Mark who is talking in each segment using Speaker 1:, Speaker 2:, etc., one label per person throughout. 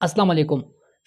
Speaker 1: अस्सलाम वालेकुम।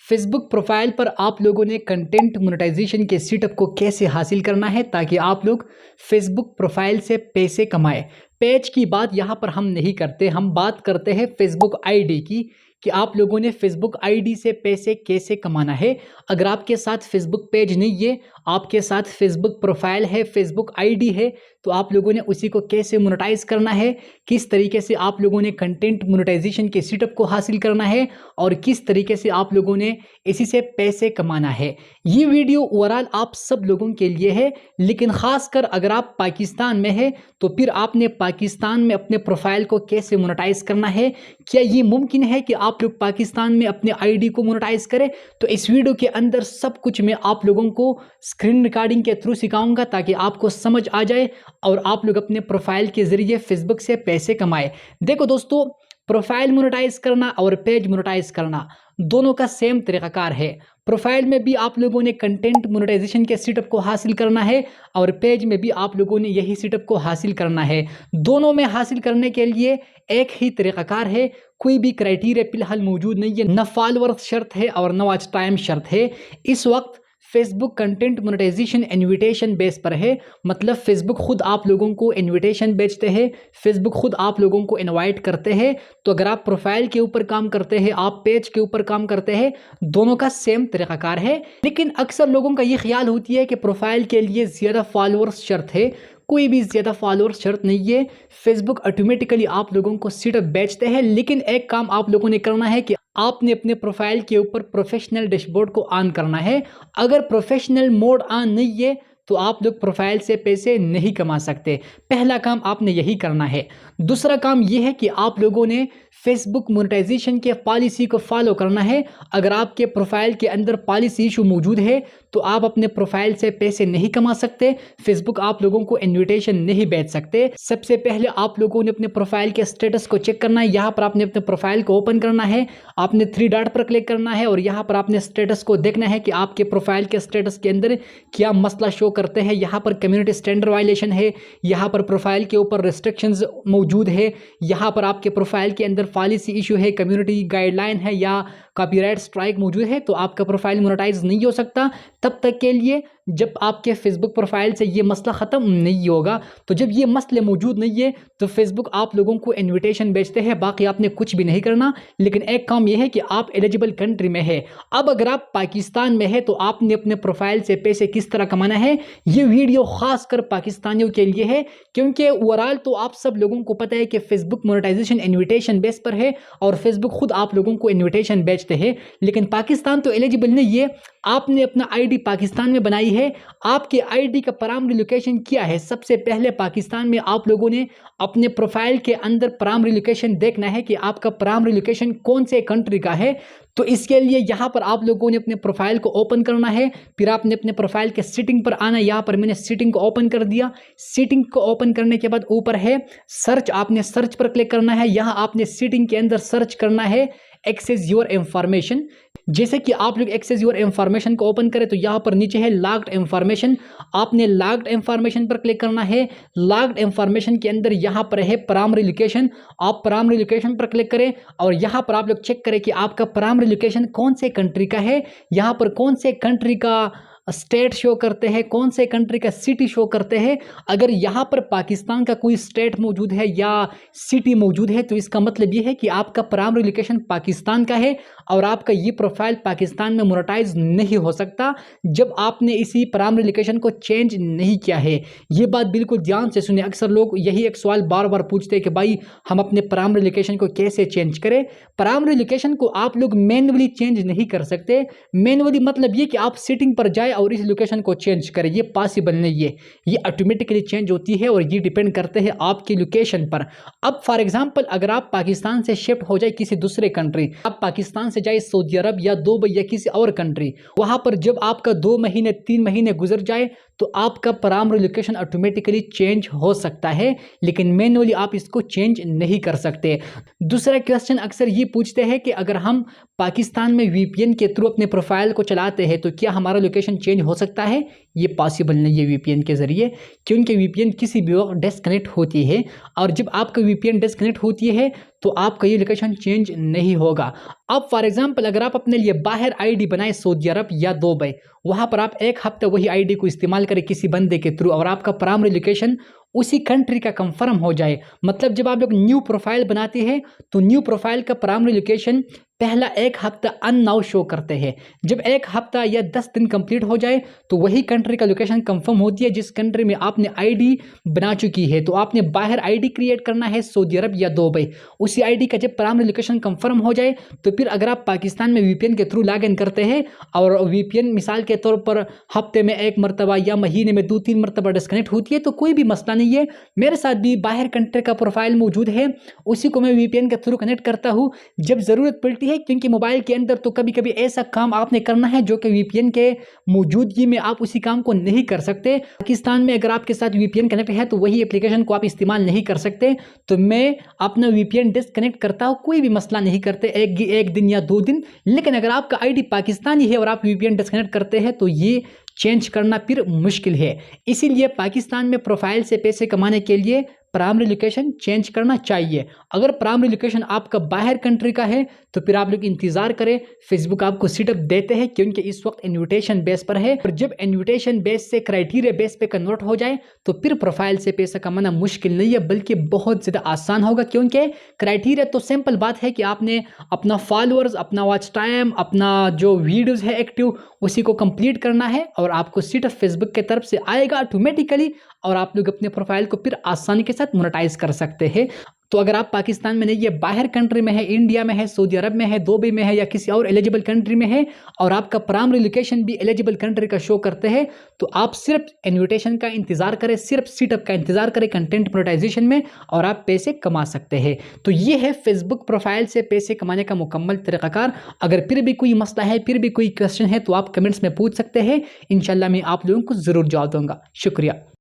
Speaker 1: Facebook profile पर आप लोगों ने कंटेंट मोनेटाइजेशन के सेटअप को कैसे हासिल करना है ताकि आप लोग फेसबुक प्रोफाइल से पैसे कमाएं। पेज की बात यहाँ पर हम नहीं करते, हम बात करते हैं फेसबुक आईडी की कि आप लोगों ने फेसबुक आईडी से पैसे कैसे कमाना है। अगर आपके साथ फेसबुक पेज नहीं है, आपके साथ फेसबुक प्रोफाइल है, फेसबुक आईडी है, तो आप लोगों ने उसी को कैसे मोनेटाइज करना है, किस तरीके से आप लोगों ने कंटेंट मोनेटाइजेशन के सेटअप को हासिल करना है और किस तरीके से आप लोगों ने इसी से पैसे कमाना है। ये वीडियो ओवरऑल आप सब लोगों के लिए है, लेकिन ख़ासकर अगर आप पाकिस्तान में है तो फिर आपने पाकिस्तान में अपने प्रोफाइल को कैसे मोनेटाइज करना है। क्या ये मुमकिन है कि आप लोग पाकिस्तान में अपने आईडी को मोनेटाइज करें? तो इस वीडियो के अंदर सब कुछ मैं आप लोगों को स्क्रीन रिकॉर्डिंग के थ्रू सिखाऊंगा ताकि आपको समझ आ जाए और आप लोग अपने प्रोफाइल के ज़रिए फेसबुक से पैसे कमाएं। देखो दोस्तों, प्रोफाइल मोनेटाइज करना और पेज मोनेटाइज करना दोनों का सेम तरीक़ाकार है। प्रोफाइल में भी आप लोगों ने कंटेंट मोनेटाइजेशन के सेटअप को हासिल करना है और पेज में भी आप लोगों ने यही सेटअप को हासिल करना है। दोनों में हासिल करने के लिए एक ही तरीक़ाकार है, कोई भी क्राइटेरिया फिलहाल मौजूद नहीं है। न फॉलोअर्स शर्त है और न वॉच टाइम शर्त है। इस वक्त Facebook content monetization invitation base पर है, मतलब फेसबुक खुद आप लोगों को इनविटेशन भेजते हैं, फेसबुक खुद आप लोगों को इनवाइट करते हैं। तो अगर आप प्रोफाइल के ऊपर काम करते हैं, आप पेज के ऊपर काम करते हैं, दोनों का सेम तरीक़ाकार है। लेकिन अक्सर लोगों का ये ख्याल होती है कि प्रोफाइल के लिए ज़्यादा फॉलोअर्स शर्त है। कोई भी ज़्यादा फॉलोअर्स शर्त नहीं है। फेसबुक ऑटोमेटिकली आप लोगों को सेटअप बेचते हैं, लेकिन एक काम आप लोगों ने करना है कि आपने अपने प्रोफाइल के ऊपर प्रोफेशनल डैशबोर्ड को ऑन करना है। अगर प्रोफेशनल मोड ऑन नहीं है तो आप लोग प्रोफाइल से पैसे नहीं कमा सकते। पहला काम आपने यही करना है। दूसरा काम यह है कि आप लोगों ने फेसबुक मोनेटाइजेशन के पॉलिसी को फॉलो करना है। अगर आपके प्रोफाइल के अंदर पॉलिसी इशू मौजूद है तो आप अपने प्रोफाइल से पैसे नहीं कमा सकते, फेसबुक आप लोगों को इनविटेशन नहीं भेज सकते। सबसे पहले आप लोगों ने अपने प्रोफाइल के स्टेटस को चेक करना है। यहाँ पर आपने अपने प्रोफाइल को ओपन करना है, आपने 3 डॉट पर क्लिक करना है और यहाँ पर आपने स्टेटस को देखना है कि आपके प्रोफाइल के स्टेटस के अंदर क्या मसला शो करते हैं। यहाँ पर कम्युनिटी स्टैंडर्ड वायलेशन है, यहाँ पर प्रोफाइल के ऊपर रिस्ट्रिक्शंस मौजूद है, यहाँ पर आपके प्रोफाइल के अंदर पॉलिसी इशू है, कम्युनिटी गाइडलाइन है या कॉपीराइट स्ट्राइक मौजूद है, तो आपका प्रोफाइल मोनेटाइज नहीं हो सकता तब तक के लिए जब आपके फेसबुक प्रोफाइल से ये मसला ख़त्म नहीं होगा। तो जब ये मसले मौजूद नहीं है तो फेसबुक आप लोगों को इनविटेशन भेजते हैं, बाकी आपने कुछ भी नहीं करना। लेकिन एक काम यह है कि आप एलिजिबल कंट्री में है। अब अगर आप पाकिस्तान में है तो आपने अपने प्रोफाइल से पैसे किस तरह कमाना है, ये वीडियो खास कर पाकिस्तानियों के लिए है, क्योंकि ओवरऑल तो आप सब लोगों को पता है कि फेसबुक मोनेटाइजेशन इन्विटेशन बेस पर है और फेसबुक खुद आप लोगों को इन्विटेशन भेजते हैं। लेकिन पाकिस्तान तो एलिजिबल नहीं है। आपने अपना आईडी पाकिस्तान में बनाई है, आपके आईडी का प्राइमरी लोकेशन क्या है? सबसे पहले पाकिस्तान में आप लोगों ने अपने प्रोफाइल के अंदर प्राइमरी लोकेशन देखना है कि आपका प्राइमरी लोकेशन कौन से कंट्री का है। तो इसके लिए यहाँ पर आप लोगों ने अपने प्रोफाइल को ओपन करना है, फिर आपने अपने प्रोफाइल के सेटिंग पर आना है। यहाँ पर मैंने सेटिंग को ओपन कर दिया। सेटिंग को ओपन करने के बाद ऊपर है सर्च, आपने सर्च पर क्लिक करना है। यहाँ आपने सेटिंग के अंदर सर्च करना है एक्सेस योर इंफॉर्मेशन। जैसे कि आप लोग एक्सेस योर इंफॉर्मेशन को ओपन करें तो यहाँ पर नीचे है लॉक्ड इंफॉर्मेशन, आपने लॉक्ड इंफॉर्मेशन पर क्लिक करना है। लॉक्ड इंफॉर्मेशन के अंदर यहाँ पर है प्राइमरी लोकेशन, आप प्राइमरी लोकेशन पर क्लिक करें और यहाँ पर आप लोग चेक करें कि आपका प्राइमरी लोकेशन कौन से कंट्री का है। यहाँ पर कौन से कंट्री का स्टेट शो करते हैं, कौन से कंट्री का सिटी शो करते हैं। अगर यहाँ पर पाकिस्तान का कोई स्टेट मौजूद है या सिटी मौजूद है तो इसका मतलब ये है कि आपका प्राइमरी लोकेशन पाकिस्तान का है और आपका ये प्रोफाइल पाकिस्तान में मोनेटाइज नहीं हो सकता जब आपने इसी प्राइमरी लोकेशन को चेंज नहीं किया है। ये बात बिल्कुल ध्यान से सुने। अक्सर लोग यही एक सवाल बार बार पूछते हैं कि भाई हम अपने प्राइमरी लोकेशन को कैसे चेंज करें। प्राइमरी लोकेशन को आप लोग मैन्युअली चेंज नहीं कर सकते। मैन्युअली मतलब ये कि आप सेटिंग पर जाए और इस लोकेशन को चेंज करें, ये पॉसिबल नहीं है। ये ऑटोमेटिकली चेंज होती है और ये डिपेंड करते हैं आपकी लोकेशन पर। अब फॉर एग्जांपल अगर आप पाकिस्तान से शिफ्ट हो जाए किसी दूसरे कंट्री, आप पाकिस्तान से जाए सऊदी अरब या दुबई या किसी और कंट्री, वहां पर जब आपका 2 महीने 3 महीने गुजर जाए तो आपका प्राइमरी लोकेशन ऑटोमेटिकली चेंज हो सकता है, लेकिन मैन्युअली आप इसको चेंज नहीं कर सकते। दूसरा क्वेश्चन अक्सर ये पूछते हैं कि अगर हम पाकिस्तान में वीपीएन के थ्रू अपने प्रोफाइल को चलाते हैं तो क्या हमारा लोकेशन चेंज हो सकता है? ये पॉसिबल नहीं है वीपीएन के ज़रिए, क्योंकि वीपीएन किसी भी वक्त डिस्कनेक्ट होती है और जब आपका वीपीएन डिस्कनेक्ट होती है तो आपका ये लोकेशन चेंज नहीं होगा। अब फॉर एग्जांपल अगर आप अपने लिए बाहर आईडी बनाए सऊदी अरब या दुबई, वहाँ पर आप एक हफ्ता वही आईडी को इस्तेमाल करें किसी बंदे के थ्रू और आपका प्राइमरी लोकेशन उसी कंट्री का कंफर्म हो जाए, मतलब जब आप लोग न्यू प्रोफाइल बनाते हैं तो न्यू प्रोफाइल का प्राइमरी लोकेशन पहला एक हफ्ता अननाउ शो करते हैं। जब एक हफ्ता या 10 दिन कंप्लीट हो जाए तो वही कंट्री का लोकेशन कंफर्म होती है जिस कंट्री में आपने आईडी बना चुकी है। तो आपने बाहर आईडी क्रिएट करना है सऊदी अरब या दुबई, उसी आईडी का जब प्राइमरी लोकेशन कंफर्म हो जाए तो फिर अगर आप पाकिस्तान में वीपीएन के थ्रू लॉग इन करते हैं और वीपीएन मिसाल के तौर पर हफ्ते में एक मरतबा या महीने में 2-3 मरतबा डिस्कनेक्ट होती है तो कोई भी मसला नहीं है। मेरे साथ भी बाहर कंट्री का प्रोफाइल मौजूद है, उसी को मैं वीपीएन के थ्रू कनेक्ट करता हूँ जब ज़रूरत पड़ती है, क्योंकि मोबाइल के अंदर तो कभी कभी ऐसा काम आपने करना है जो कि वीपीएन के मौजूदगी में आप उसी काम को नहीं कर सकते। पाकिस्तान में अगर आपके साथ वीपीएन कनेक्ट है तो वही एप्लीकेशन को आप इस्तेमाल नहीं कर सकते, तो मैं अपना वीपीएन डिस्कनेक्ट करता हूँ, कोई भी मसला नहीं करते एक दिन या 2 दिन। लेकिन अगर आपका आईडी पाकिस्तानी है और आप वीपीएन डिस्कनेक्ट करते हैं तो ये चेंज करना फिर मुश्किल है। इसीलिए पाकिस्तान में प्रोफाइल से पैसे कमाने के लिए प्राइमरी लोकेशन चेंज करना चाहिए। अगर प्राइमरी लोकेशन आपका बाहर कंट्री का है तो फिर आप लोग इंतज़ार करें, फेसबुक आपको सीटअप देते हैं क्योंकि इस वक्त इन्विटेशन बेस पर है, और जब इन्विटेशन बेस से क्राइटेरिया बेस पे कन्वर्ट हो जाए तो फिर प्रोफाइल से पैसा कमाना मुश्किल नहीं है बल्कि बहुत ज़्यादा आसान होगा। क्योंकि क्राइटेरिया तो सिंपल बात है कि आपने अपना फॉलोअर्स, अपना वॉच टाइम, अपना जो वीडियोज़ है एक्टिव उसी को कंप्लीट करना है और आपको सीटअप फेसबुक की तरफ से आएगा ऑटोमेटिकली और आप लोग अपने प्रोफाइल को फिर आसानी के साथ मोनेटाइज कर सकते हैं। तो अगर आप पाकिस्तान में नहीं, ये बाहर कंट्री में है, इंडिया में है, सऊदी अरब में है, दुबई में है या किसी और एलिजिबल कंट्री में है और आपका प्राइमरी लोकेशन भी एलिजिबल कंट्री का शो करते हैं, तो आप सिर्फ इन्विटेशन का इंतजार करें, सिर्फ सीटअप का इंतजार करें कंटेंट मोनेटाइजेशन में और आप पैसे कमा सकते हैं। तो ये है फेसबुक प्रोफाइल से पैसे कमाने का मुकम्मल तरीक़ाकार। अगर फिर भी कोई मसला है, फिर भी कोई क्वेश्चन है तो आप कमेंट्स में पूछ सकते हैं, इंशाल्लाह मैं आप लोगों को ज़रूर जवाब दूंगा। शुक्रिया।